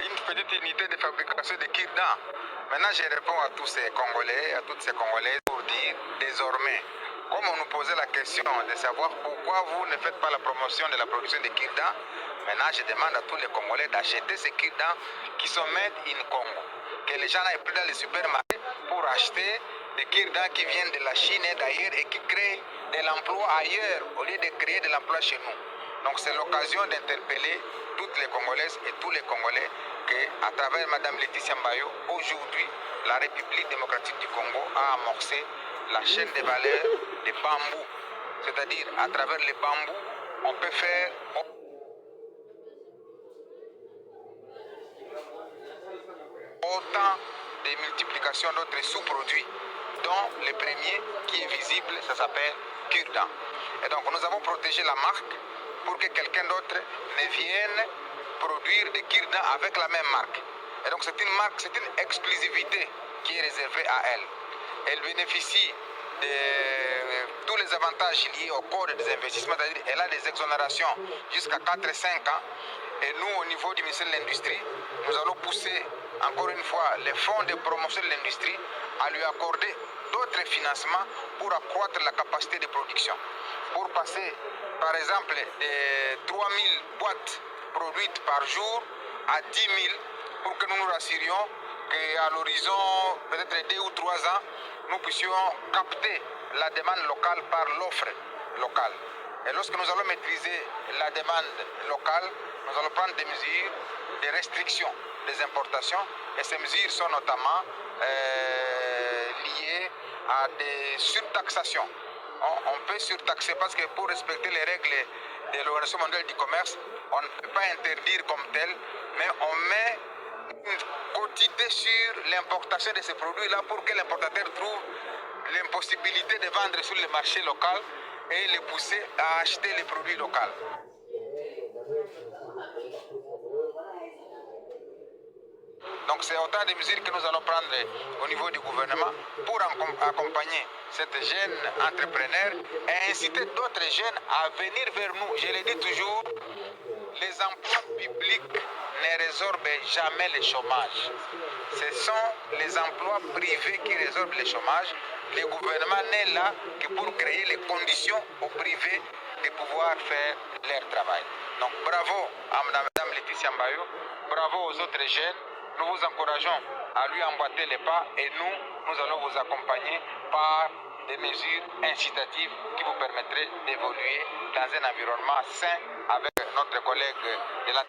une petite unité de fabrication de kit-dents. Maintenant, je réponds à tous ces Congolais, à toutes ces Congolaises pour dire désormais, comme on nous posait la question de savoir pourquoi vous ne faites pas la promotion de la production de kit-dents, maintenant je demande à tous les Congolais d'acheter ces kit-dents qui sont made in Congo. Que les gens aillent plus dans les supermarchés pour acheter des kit-dents qui viennent de la Chine et d'ailleurs et qui créent de l'emploi ailleurs au lieu de créer de l'emploi chez nous. Donc c'est l'occasion d'interpeller toutes les Congolaises et tous les Congolais qu'à travers Mme Laetitia Mbayo, aujourd'hui, la République démocratique du Congo a amorcé la chaîne de valeur des bambous. C'est-à-dire, à travers les bambous, on peut faire autant de multiplications d'autres sous-produits, dont le premier qui est visible, ça s'appelle cure-dent. Et donc, nous avons protégé la marque pour que quelqu'un d'autre ne vienne produire des cure-dents avec la même marque. Et donc, c'est une marque, c'est une exclusivité qui est réservée à elle. Elle bénéficie de tous les avantages liés au code des investissements, c'est-à-dire elle a des exonérations jusqu'à 4 et 5 ans. Et nous, au niveau du ministère de l'Industrie, nous allons pousser encore une fois les fonds de promotion de l'industrie à lui accorder d'autres financements pour accroître la capacité de production. Pour passer, par exemple, de 3 000 boîtes produites par jour à 10 000 pour que nous nous rassurions qu'à l'horizon peut-être 2 ou 3 ans, nous puissions capter la demande locale par l'offre locale. Et lorsque nous allons maîtriser la demande locale, nous allons prendre des mesures de restriction des importations. Et ces mesures sont notamment liées à des surtaxations. On peut surtaxer parce que pour respecter les règles de l'Organisation mondiale du commerce, on ne peut pas interdire comme tel, mais on met une quotité sur l'importation de ces produits-là pour que l'importateur trouve l'impossibilité de vendre sur le marché local et les pousser à acheter les produits locaux. Donc c'est autant de mesures que nous allons prendre au niveau du gouvernement pour accompagner cette jeune entrepreneur et inciter d'autres jeunes à venir vers nous. Je le dis toujours, les emplois publics ne résorbent jamais le chômage. Ce sont les emplois privés qui résorbent le chômage. Le gouvernement n'est là que pour créer les conditions aux privés de pouvoir faire leur travail. Donc bravo à Mme Laetitia Mbayo, bravo aux autres jeunes. Nous vous encourageons à lui emboîter les pas et nous allons vous accompagner par des mesures incitatives qui vous permettraient d'évoluer dans un environnement sain avec notre collègue de la